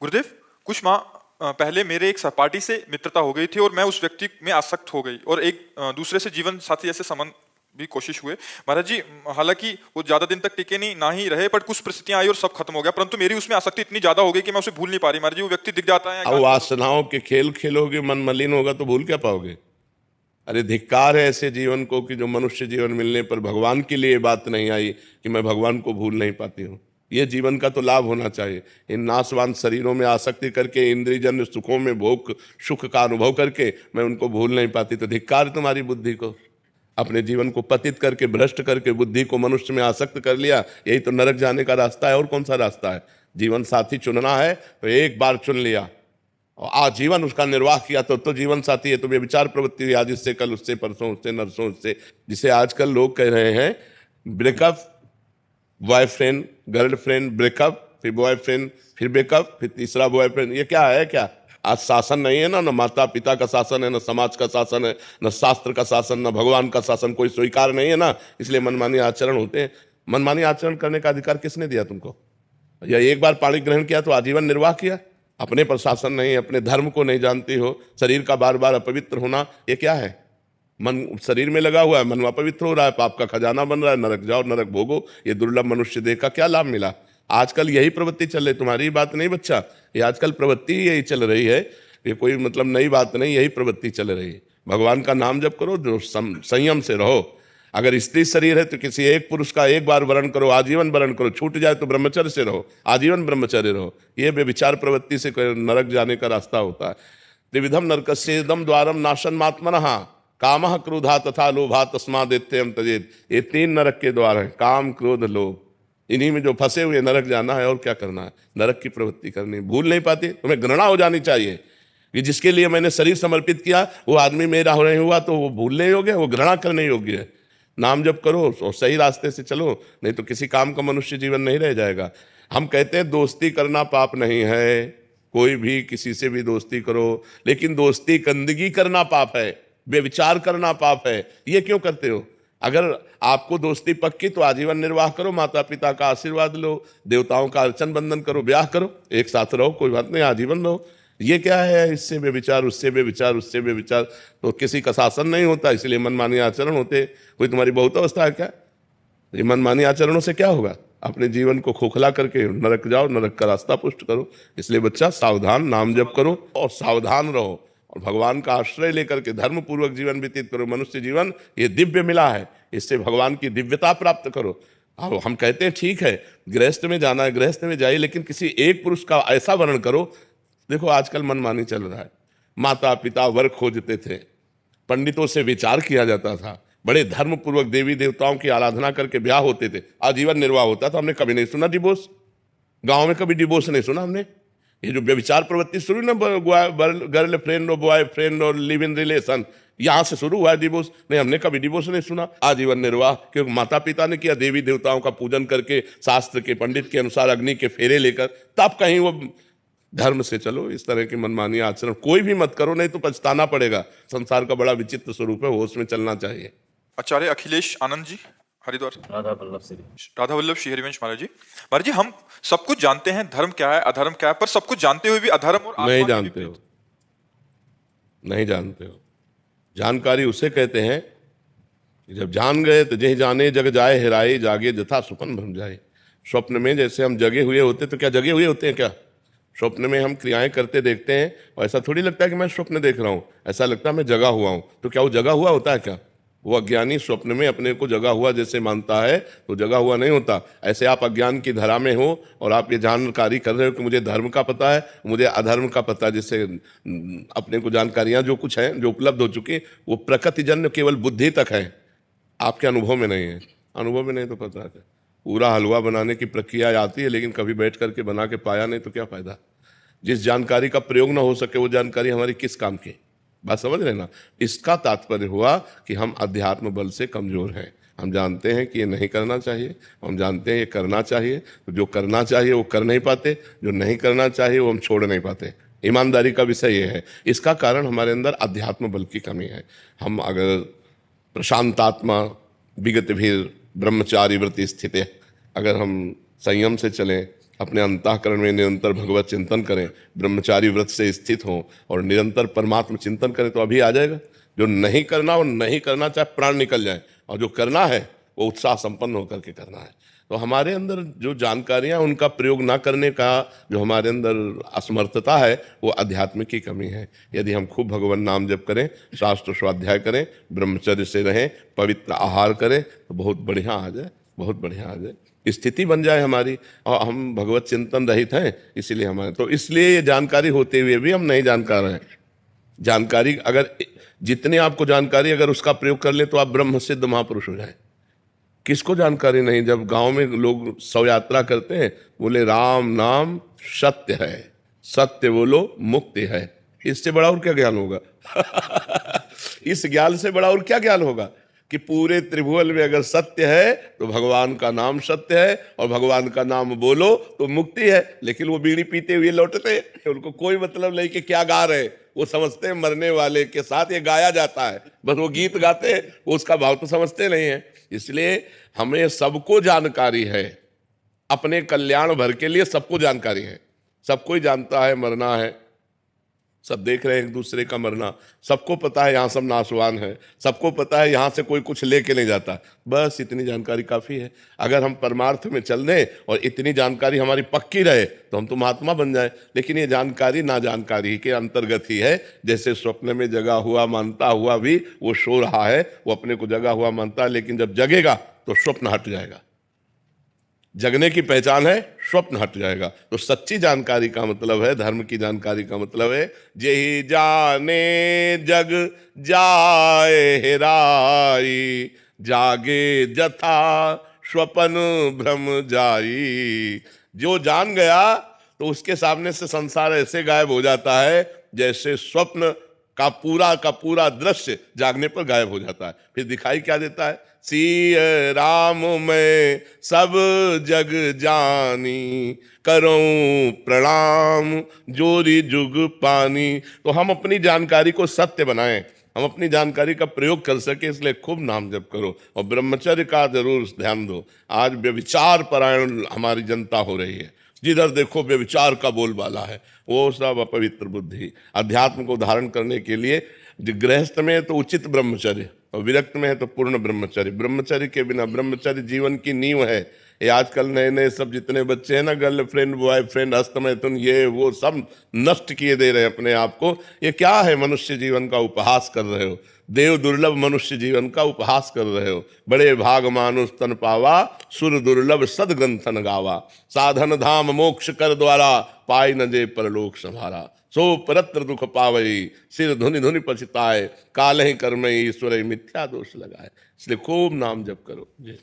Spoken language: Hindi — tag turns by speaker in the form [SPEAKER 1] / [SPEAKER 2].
[SPEAKER 1] गुरुदेव, कुछ माह पहले मेरे एक सहपाठी से मित्रता हो गई थी और मैं उस व्यक्ति में आसक्त हो गई और एक दूसरे से जीवन साथी जैसे संबंध भी कोशिश हुए महाराज जी। हालांकि वो ज्यादा दिन तक टिके नहीं ना ही रहे, पर कुछ परिस्थितियां आई और सब खत्म हो गया। परंतु मेरी उसमें आसक्ति इतनी ज्यादा हो गई कि मैं उसे भूल नहीं पा रही महाराज जी। वो व्यक्ति दिख जाता है।
[SPEAKER 2] अब वासनाओं के खेल खेलोगे, मन मलिन होगा तो भूल क्या पाओगे। अरे धिक्कार है ऐसे जीवन को कि जो मनुष्य जीवन मिलने पर भगवान के लिए बात नहीं आई कि मैं भगवान को भूल नहीं पाती हूँ। ये जीवन का तो लाभ होना चाहिए। इन नाशवान शरीरों में आसक्ति करके, इंद्रियजन्य सुखों में भोग सुख का अनुभव करके मैं उनको भूल नहीं पाती, तो धिक्कार तुम्हारी बुद्धि को। अपने जीवन को पतित करके, भ्रष्ट करके बुद्धि को मनुष्य में आसक्त कर लिया। यही तो नरक जाने का रास्ता है, और कौन सा रास्ता है। जीवन साथी चुनना है तो एक बार चुन लिया और आजीवन उसका निर्वाह किया तो जीवन साथी है। तो ये विचार प्रवृत्ति हुई, आज इससे, कल उससे, परसों उससे, नरसों उससे। जिसे आजकल लोग कह रहे हैं ब्रेकअप, बॉयफ्रेंड गर्लफ्रेंड, ब्रेकअप, फिर बॉयफ्रेंड, फिर ब्रेकअप, फिर तीसरा बॉयफ्रेंड। ये क्या है? क्या आज शासन नहीं है ना? न माता पिता का शासन है, न समाज का शासन है, न शास्त्र का शासन, न भगवान का शासन। कोई स्वीकार नहीं है ना, इसलिए मनमानी आचरण होते हैं। मनमानी आचरण करने का अधिकार किसने दिया तुमको? या एक बार पाणी ग्रहण किया तो आजीवन निर्वाह किया? अपने पर शासन नहीं, अपने धर्म को नहीं जानती हो, शरीर का बार बार अपवित्र होना, ये क्या है? मन शरीर में लगा हुआ है, मन अपवित्र हो रहा है, पाप का खजाना बन रहा है। नरक जाओ, नरक भोगो। ये दुर्लभ मनुष्य देह का क्या लाभ मिला? आजकल यही प्रवृत्ति चल रही। तुम्हारी बात नहीं बच्चा, ये आजकल प्रवृत्ति यही चल रही है। ये कोई मतलब नई बात नहीं, यही प्रवृत्ति चल रही है। भगवान का नाम जप करो, जो संयम से रहो। अगर स्त्री शरीर है तो किसी एक पुरुष का एक बार वरण करो, आजीवन वरण करो। छूट जाए तो ब्रह्मचर्य से रहो, आजीवन ब्रह्मचर्य रहो। ये बेविचार प्रवृत्ति से नरक जाने का रास्ता होता है। त्रिविधम नरकस्येदम द्वारम नाशनमात्मनः कामः क्रोधा तथा लोभा तस्मादेत्यं तजेत। ये 3 नरक के द्वार हैं, काम क्रोध लोभ। इन्हीं में जो फंसे हुए नरक जाना है, और क्या करना है? नरक की प्रवृत्ति करनी। भूल नहीं पाती। तुम्हें घृणा हो जानी चाहिए कि जिसके लिए मैंने शरीर समर्पित किया वो आदमी मेरा नहीं हुआ तो वो भूलने योग्य है, वो घृणा करने योग्य है। नाम जप करो और सही रास्ते से चलो, नहीं तो किसी काम का मनुष्य जीवन नहीं रह जाएगा। हम कहते हैं दोस्ती करना पाप नहीं है, कोई भी किसी से भी दोस्ती करो, लेकिन दोस्ती गंदगी करना पाप है, व्यभिचार करना पाप है। ये क्यों करते हो? अगर आपको दोस्ती पक्की तो आजीवन निर्वाह करो, माता पिता का आशीर्वाद लो, देवताओं का अर्चन बंधन करो, ब्याह करो, एक साथ रहो, कोई बात नहीं, आजीवन रहो। ये क्या है? इससे बेविचार, उससे बेविचार, उससे बेविचार, तो किसी का शासन नहीं होता, इसलिए मनमानी आचरण होते। कोई तुम्हारी बहुत अवस्था है क्या? ये मनमानी आचरणों से क्या होगा? अपने जीवन को खोखला करके नरक जाओ, नरक का रास्ता पुष्ट करो। इसलिए बच्चा सावधान, नाम जप करो और सावधान रहो, और भगवान का आश्रय लेकर के धर्म पूर्वक जीवन व्यतीत करो। मनुष्य जीवन ये दिव्य मिला है, इससे भगवान की दिव्यता प्राप्त करो। अब हम कहते हैं ठीक है, गृहस्थ में जाना है, गृहस्थ में जाइए, लेकिन किसी एक पुरुष का ऐसा वर्ण करो। देखो आजकल मनमानी चल रहा है। माता पिता वर खोजते थे, पंडितों से विचार किया जाता था, बड़े धर्म पूर्वक देवी देवताओं की आराधना करके ब्याह होते थे, आजीवन निर्वाह होता था। हमने कभी नहीं सुना डिवोर्स, गांव में कभी डिवोर्स नहीं सुना हमने। ये जो व्यभिचार प्रवृत्ति शुरू ना, गर्ल फ्रेंड और बॉय फ्रेंड और लिव इन रिलेशन, यहां से शुरू हुआ है डिवोर्स। नहीं, हमने कभी डिवोर्स नहीं सुना। आजीवन निर्वाह, क्योंकि माता पिता ने किया, देवी देवताओं का पूजन करके, शास्त्र के पंडित के अनुसार अग्नि के फेरे लेकर, तब कहीं वो धर्म से चलो। इस तरह की मनमानी आचरण कोई भी मत करो, नहीं तो पछताना पड़ेगा। संसार का बड़ा विचित्र स्वरूप है, होश में चलना चाहिए।
[SPEAKER 1] आचार्य अखिलेश आनंद जी, हरिद्वार। राधा वल्लभ श्री हरिवंश महाराज जी। महाराज जी, हम सब कुछ जानते हैं धर्म क्या है, अधर्म क्या है, पर सब कुछ जानते हुए भी अधर्म और
[SPEAKER 2] नहीं जानते हो, नहीं जानते हो। जानकारी उसे कहते हैं जब जान गए तो जय जाने जग जाए हेराए, जागे जथा सुपन भ्रम जाए। स्वप्न में जैसे हम जगे हुए होते, तो क्या जगे हुए होते हैं क्या? स्वप्न में हम क्रियाएं करते देखते हैं, और ऐसा थोड़ी लगता है कि मैं स्वप्न देख रहा हूं, ऐसा लगता है मैं जगा हुआ हूं। तो क्या वो जगा हुआ होता है क्या? वो अज्ञानी स्वप्न में अपने को जगा हुआ जैसे मानता है, तो जगा हुआ नहीं होता। ऐसे आप अज्ञान की धरा में हो और आप ये जानकारी कर रहे हो कि मुझे धर्म का पता है, मुझे अधर्म का पता है। जैसे अपने को जानकारियां जो कुछ हैं, जो उपलब्ध हो चुकी, वो प्रकृतिजन्य केवल बुद्धि तक है, आपके अनुभव में नहीं है। अनुभव में नहीं तो पता है। पूरा हलवा बनाने की प्रक्रिया आती है, लेकिन कभी बैठ करके बना के पाया नहीं तो क्या फायदा। जिस जानकारी का प्रयोग ना हो सके, वो जानकारी हमारी किस काम की? बात समझ रहे ना? इसका तात्पर्य हुआ कि हम अध्यात्म बल से कमजोर हैं। हम जानते हैं कि ये नहीं करना चाहिए, हम जानते हैं ये करना चाहिए, तो जो करना चाहिए वो कर नहीं पाते, जो नहीं करना चाहिए वो हम छोड़ नहीं पाते। ईमानदारी का विषय ये है। इसका कारण हमारे अंदर अध्यात्म बल की कमी है। हम अगर प्रशांतात्मा विगत भी ब्रह्मचारी वृत्ति स्थित है, अगर हम संयम से चलें, अपने अंतःकरण में निरंतर भगवत चिंतन करें, ब्रह्मचारी व्रत से स्थित हों और निरंतर परमात्मा चिंतन करें तो अभी आ जाएगा। जो नहीं करना वो नहीं करना, चाहे प्राण निकल जाए, और जो करना है वो उत्साह संपन्न होकर के करना है। तो हमारे अंदर जो जानकारियां, उनका प्रयोग ना करने का जो हमारे अंदर असमर्थता है, वो अध्यात्म की कमी है। यदि हम खूब भगवान नाम जप करें, शास्त्र स्वाध्याय करें, ब्रह्मचर्य से रहें, पवित्र आहार करें, तो बहुत बढ़िया आ जाए, बहुत बढ़िया आ जाए, स्थिति बन जाए हमारी, और हम भगवत चिंतन रहित हैं। इसीलिए हमारे, तो इसलिए ये जानकारी होते हुए भी हम नहीं जानकार हैं। जानकारी अगर जितनी आपको जानकारी, अगर उसका प्रयोग कर ले तो आप ब्रह्म सिद्ध महापुरुष हो जाए। किसको जानकारी नहीं? जब गांव में लोग शव यात्रा करते हैं, बोले राम नाम सत्य है, सत्य बोलो मुक्ति है। इससे बड़ा और क्या ज्ञान होगा? इस ज्ञान से बड़ा और क्या ज्ञान होगा कि पूरे त्रिभुवन में अगर सत्य है तो भगवान का नाम सत्य है, और भगवान का नाम बोलो तो मुक्ति है। लेकिन वो बीड़ी पीते हुए लौटते हैं, उनको कोई मतलब नहीं कि क्या गा रहे हैं। वो समझते हैं मरने वाले के साथ ये गाया जाता है, बस वो गीत गाते हैं, वो उसका भाव तो समझते नहीं है। इसलिए हमें सबको जानकारी है, अपने कल्याण भर के लिए सबको जानकारी है। सबको ही जानता है मरना है, सब देख रहे हैं एक दूसरे का मरना, सबको पता है यहाँ सब नाशवान है, सबको पता है यहाँ से कोई कुछ लेके नहीं जाता। बस इतनी जानकारी काफ़ी है। अगर हम परमार्थ में चल दें और इतनी जानकारी हमारी पक्की रहे तो हम तो महात्मा बन जाए। लेकिन ये जानकारी ना जानकारी के अंतर्गत ही है। जैसे स्वप्न में जगा हुआ मानता हुआ भी वो सो रहा है, वो अपने को जगा हुआ मानता है, लेकिन जब जगेगा तो स्वप्न हट जाएगा। जगने की पहचान है स्वप्न हट जाएगा। तो सच्ची जानकारी का मतलब है, धर्म की जानकारी का मतलब है, जेहि जाने जग जाए हेराई, जागे जथा स्वपन भ्रम जाई। जो जान गया तो उसके सामने से संसार ऐसे गायब हो जाता है जैसे स्वप्न का पूरा दृश्य जागने पर गायब हो जाता है। फिर दिखाई क्या देता है? सिय राम मैं सब जग जानी, करूं प्रणाम जोरी जुग पानी। तो हम अपनी जानकारी को सत्य बनाएं, हम अपनी जानकारी का प्रयोग कर सके, इसलिए खूब नाम जप करो और ब्रह्मचर्य का जरूर ध्यान दो। आज व्यभिचार परायण हमारी जनता हो रही है, जिधर देखो व्यभिचार का बोलबाला है। वो सब अपवित्र बुद्धि। अध्यात्म को धारण करने के लिए गृहस्थ में है तो उचित ब्रह्मचर्य, और विरक्त में है तो पूर्ण ब्रह्मचर्य। ब्रह्मचर्य के बिना, ब्रह्मचर्य जीवन की नींव है। ये आजकल नए नए सब जितने बच्चे हैं ना, गर्लफ्रेंड बॉयफ्रेंड हस्तमैथुन ये वो सब नष्ट किए दे रहे हैं अपने आप को। ये क्या है? मनुष्य जीवन का उपहास कर रहे हो, देव दुर्लभ मनुष्य जीवन का उपहास कर रहे हो। बड़े भाग मानुष तन पावा, सुर दुर्लभ सदग्रंथन गावा, साधन धाम मोक्ष कर द्वारा, पाई न जे परलोक संभारा। सो परत्र दुख पावई, सिर धुनि धुनि पछताए, काल ही कर्म ईश्वर मिथ्या दोष लगाए। इसलिए खूब नाम जप करो जी।